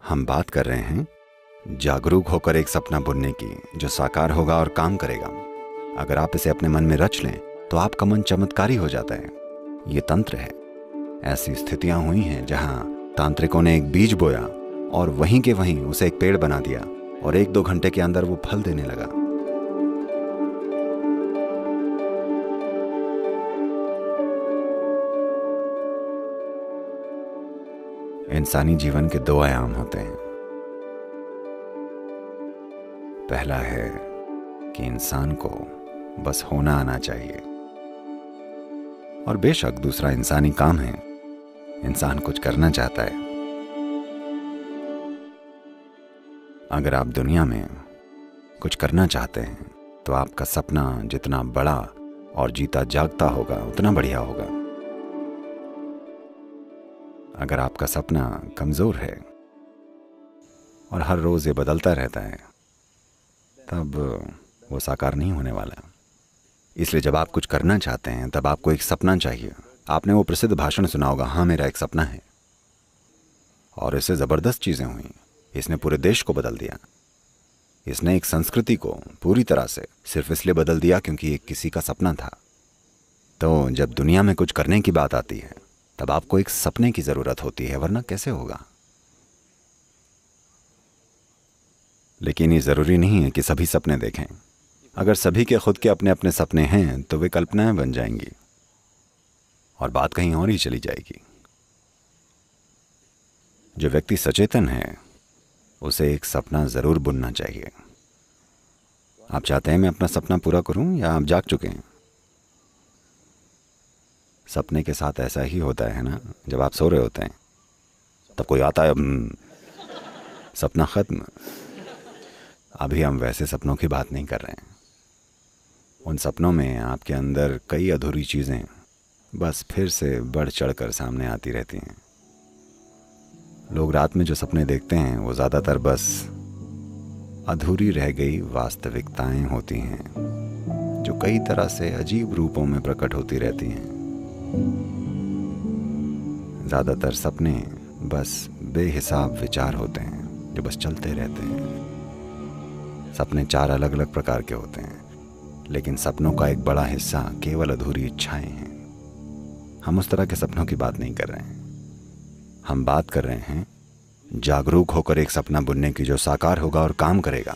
हम बात कर रहे हैं जागरूक होकर एक सपना बुनने की जो साकार होगा और काम करेगा। अगर आप इसे अपने मन में रच लें तो आपका मन चमत्कारी हो जाता है। ये तंत्र है। ऐसी स्थितियां हुई हैं जहां तांत्रिकों ने एक बीज बोया और वहीं के वहीं उसे एक पेड़ बना दिया और 1-2 घंटे के अंदर वो फल देने लगा। इंसानी जीवन के 2 आयाम होते हैं। पहला है कि इंसान को बस होना आना चाहिए, और बेशक दूसरा इंसानी काम है, इंसान कुछ करना चाहता है। अगर आप दुनिया में कुछ करना चाहते हैं तो आपका सपना जितना बड़ा और जीता जागता होगा उतना बढ़िया होगा। अगर आपका सपना कमजोर है और हर रोज ये बदलता रहता है तब वो साकार नहीं होने वाला। इसलिए जब आप कुछ करना चाहते हैं तब आपको एक सपना चाहिए। आपने वो प्रसिद्ध भाषण सुना होगा, हाँ मेरा एक सपना है, और इससे जबरदस्त चीजें हुई। इसने पूरे देश को बदल दिया। इसने एक संस्कृति को पूरी तरह से सिर्फ इसलिए बदल दिया क्योंकि ये किसी का सपना था। तो जब दुनिया में कुछ करने की बात आती है तब आपको एक सपने की जरूरत होती है, वरना कैसे होगा। लेकिन ये जरूरी नहीं है कि सभी सपने देखें। अगर सभी के खुद के अपने अपने सपने हैं तो वे कल्पनाएं बन जाएंगी और बात कहीं और ही चली जाएगी। जो व्यक्ति सचेतन है उसे एक सपना जरूर बुनना चाहिए। आप चाहते हैं मैं अपना सपना पूरा करूं या आप जाग चुके हैं? सपने के साथ ऐसा ही होता है ना, जब आप सो रहे होते हैं तब कोई आता है, सपना खत्म। अभी हम वैसे सपनों की बात नहीं कर रहे हैं। उन सपनों में आपके अंदर कई अधूरी चीजें बस फिर से बढ़ चढ़कर सामने आती रहती हैं। लोग रात में जो सपने देखते हैं वो ज्यादातर बस अधूरी रह गई वास्तविकताएं होती हैं जो कई तरह से अजीब रूपों में प्रकट होती रहती हैं। ज्यादातर सपने बस बेहिसाब विचार होते हैं जो बस चलते रहते हैं। सपने 4 अलग अलग प्रकार के होते हैं, लेकिन सपनों का एक बड़ा हिस्सा केवल अधूरी इच्छाएं हैं। हम उस तरह के सपनों की बात नहीं कर रहे हैं। हम बात कर रहे हैं जागरूक होकर एक सपना बुनने की जो साकार होगा और काम करेगा।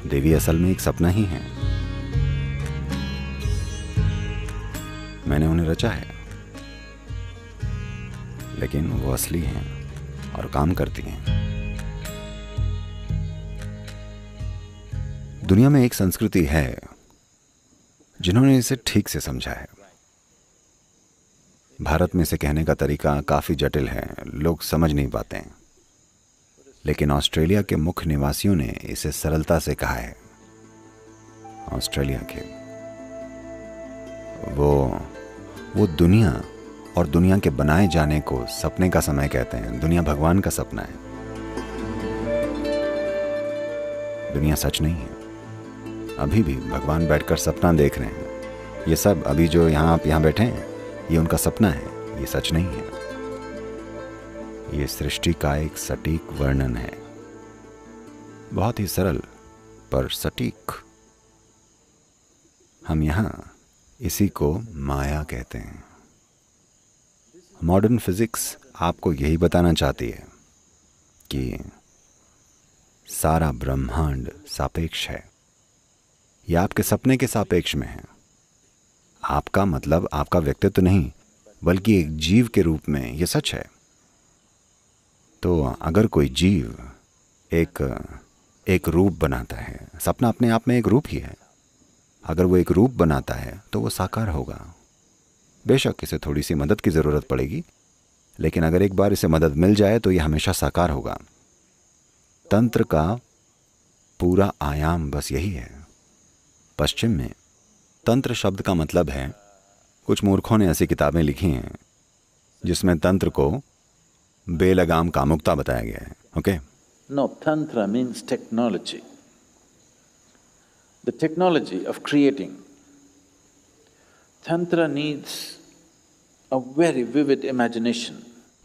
देवी असल में एक सपना ही है। मैंने उन्हें रचा है, लेकिन वो असली हैं और काम करती हैं। दुनिया में एक संस्कृति है जिन्होंने इसे ठीक से समझा है। भारत में इसे कहने का तरीका काफी जटिल है, लोग समझ नहीं पाते हैं। लेकिन ऑस्ट्रेलिया के मुख्य निवासियों ने इसे सरलता से कहा है। ऑस्ट्रेलिया के वो दुनिया और दुनिया के बनाए जाने को सपने का समय कहते हैं। दुनिया भगवान का सपना है। दुनिया सच नहीं है। अभी भी भगवान बैठकर सपना देख रहे हैं। ये सब अभी जो आप यहाँ बैठे हैं ये उनका सपना है, ये सच नहीं है। ये सृष्टि का एक सटीक वर्णन है, बहुत ही सरल पर सटीक। हम यहाँ इसी को माया कहते हैं। मॉडर्न फिजिक्स आपको यही बताना चाहती है कि सारा ब्रह्मांड सापेक्ष है। यह आपके सपने के सापेक्ष में है। आपका मतलब आपका व्यक्तित्व नहीं, बल्कि एक जीव के रूप में यह सच है। तो अगर कोई जीव एक रूप बनाता है, सपना अपने आप में एक रूप ही है। अगर वो एक रूप बनाता है तो वो साकार होगा। बेशक इसे थोड़ी सी मदद की जरूरत पड़ेगी, लेकिन अगर एक बार इसे मदद मिल जाए तो यह हमेशा साकार होगा। तंत्र का पूरा आयाम बस यही है। पश्चिम में तंत्र शब्द का मतलब है, कुछ मूर्खों ने ऐसी किताबें लिखी हैं जिसमें तंत्र को बेलगाम कामुकता बताया गया है। Okay? No, Tantra means technology. The technology of creating. Tantra needs a very vivid imagination.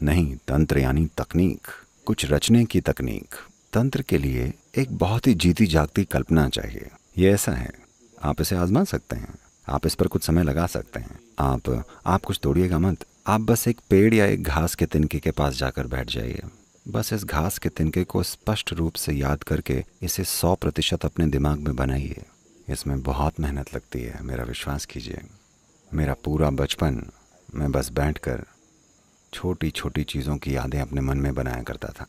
नहीं, तंत्र यानी तकनीक, कुछ रचने की तकनीक। तंत्र के लिए एक बहुत ही जीती जागती कल्पना चाहिए। ये ऐसा है, आप इसे आजमा सकते हैं, आप इस पर कुछ समय लगा सकते हैं। आप कुछ तोड़िएगा मत, आप बस एक पेड़ या एक घास के तिनके के पास जाकर बैठ जाइए। बस इस घास के तिनके को स्पष्ट रूप से याद करके इसे 100% अपने दिमाग में बनाइए। इसमें बहुत मेहनत लगती है, मेरा विश्वास कीजिए। मेरा पूरा बचपन मैं बस बैठकर छोटी छोटी चीज़ों की यादें अपने मन में बनाया करता था।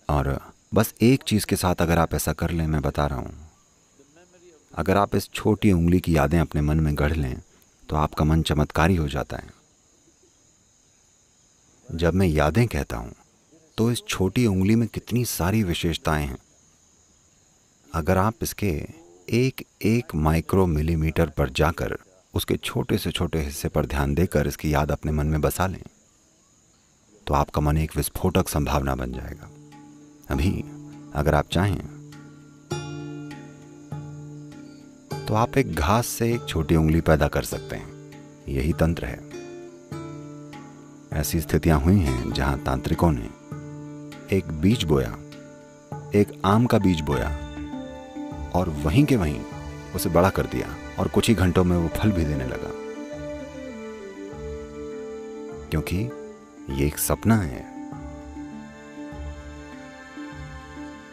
और बस एक चीज़ के साथ अगर आप ऐसा कर लें, मैं बता रहा हूँ, अगर आप इस छोटी उंगली की यादें अपने मन में गढ़ लें तो आपका मन चमत्कारी हो जाता है। जब मैं यादें कहता हूँ तो इस छोटी उंगली में कितनी सारी विशेषताएं हैं। अगर आप इसके एक एक माइक्रो मिलीमीटर पर जाकर उसके छोटे से छोटे हिस्से पर ध्यान देकर इसकी याद अपने मन में बसा लें तो आपका मन एक विस्फोटक संभावना बन जाएगा। अभी अगर आप चाहें तो आप एक घास से एक छोटी उंगली पैदा कर सकते हैं। यही तंत्र है। ऐसी स्थितियां हुई हैं जहां तांत्रिकों ने एक बीज बोया, एक आम का बीज बोया और वहीं के वहीं उसे बड़ा कर दिया और कुछ ही घंटों में वो फल भी देने लगा, क्योंकि ये एक सपना है।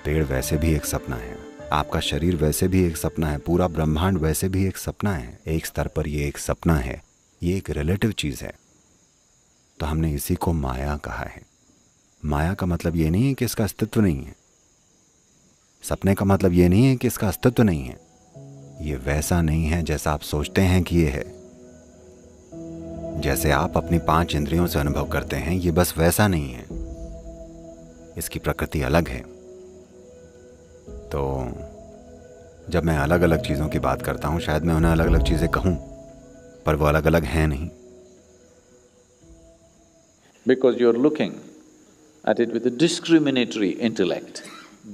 पेड़ वैसे भी एक सपना है, आपका शरीर वैसे भी एक सपना है, पूरा ब्रह्मांड वैसे भी एक सपना है। एक स्तर पर ये एक सपना है, ये एक रिलेटिव चीज है। तो हमने इसी को माया कहा है। माया का मतलब ये नहीं है कि इसका अस्तित्व नहीं है। सपने का मतलब ये नहीं है कि इसका अस्तित्व नहीं है। ये वैसा नहीं है जैसा आप सोचते हैं कि ये है। जैसे आप अपनी 5 इंद्रियों से अनुभव करते हैं, ये बस वैसा नहीं है। इसकी प्रकृति अलग है। तो जब मैं अलग अलग चीज़ों की बात करता हूं, शायद मैं उन्हें अलग अलग चीज़ें कहूं, पर वो अलग अलग हैं नहीं। Because you're looking at it with a discriminatory intellect,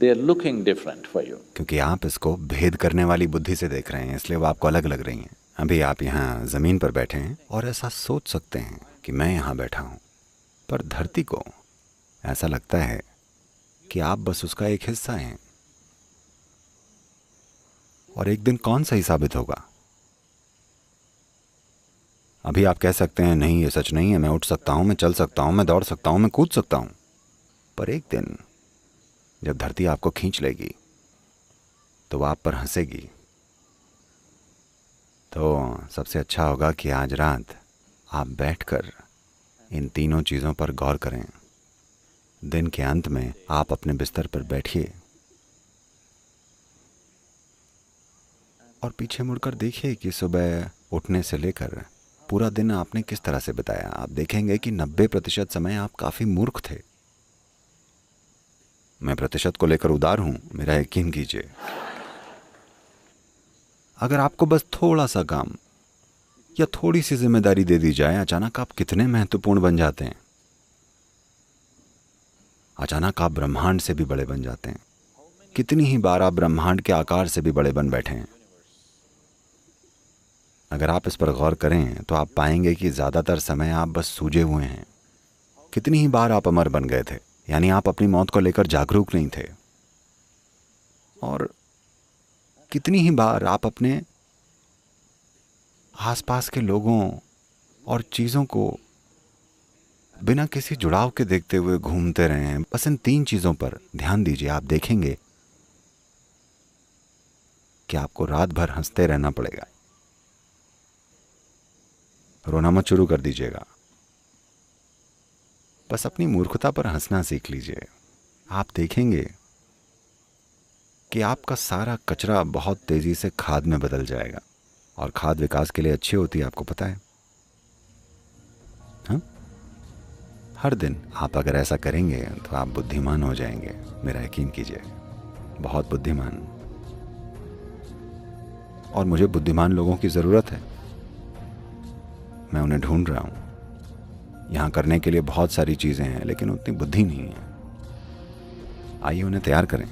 they're looking different for you. क्योंकि आप इसको भेद करने वाली बुद्धि से देख रहे हैं, इसलिए वो आपको अलग लग रही हैं। अभी आप यहाँ ज़मीन पर बैठे हैं और ऐसा सोच सकते हैं कि मैं यहाँ बैठा हूँ, पर धरती को ऐसा लगता है कि आप बस उसका एक हिस्सा हैं। और एक दिन कौन सही साबित होगा? अभी आप कह सकते हैं नहीं, ये सच नहीं है, मैं उठ सकता हूँ, मैं चल सकता हूँ, मैं दौड़ सकता हूँ, मैं कूद सकता हूँ। पर एक दिन जब धरती आपको खींच लेगी तो वो आप पर हंसेगी। तो सबसे अच्छा होगा कि आज रात आप बैठकर इन तीनों चीज़ों पर गौर करें। दिन के अंत में आप अपने बिस्तर पर बैठिए और पीछे मुड़कर देखिए कि सुबह उठने से लेकर पूरा दिन आपने किस तरह से बिताया। आप देखेंगे कि 90% समय आप काफ़ी मूर्ख थे। मैं प्रतिशत को लेकर उदार हूं, मेरा यकीन कीजिए। अगर आपको बस थोड़ा सा काम या थोड़ी सी जिम्मेदारी दे दी जाए, अचानक आप कितने महत्वपूर्ण बन जाते हैं। अचानक आप ब्रह्मांड से भी बड़े बन जाते हैं। कितनी ही बार आप ब्रह्मांड के आकार से भी बड़े बन बैठे हैं। अगर आप इस पर गौर करें तो आप पाएंगे कि ज़्यादातर समय आप बस सूझे हुए हैं। कितनी ही बार आप अमर बन गए थे, यानी आप अपनी मौत को लेकर जागरूक नहीं थे। और कितनी ही बार आप अपने आसपास के लोगों और चीज़ों को बिना किसी जुड़ाव के देखते हुए घूमते रहे हैं। बस इन 3 चीज़ों पर ध्यान दीजिए, आप देखेंगे कि आपको रात भर हंसते रहना पड़ेगा। रोना मत शुरू कर दीजिएगा, बस अपनी मूर्खता पर हंसना सीख लीजिए। आप देखेंगे कि आपका सारा कचरा बहुत तेजी से खाद में बदल जाएगा। और खाद विकास के लिए अच्छी होती है, आपको पता है। हाँ, हर दिन आप अगर ऐसा करेंगे तो आप बुद्धिमान हो जाएंगे, मेरा यकीन कीजिए, बहुत बुद्धिमान। और मुझे बुद्धिमान लोगों की ज़रूरत है, मैं उन्हें ढूंढ रहा हूँ। यहाँ करने के लिए बहुत सारी चीज़ें हैं, लेकिन उतनी बुद्धि नहीं है। आइए उन्हें तैयार करें।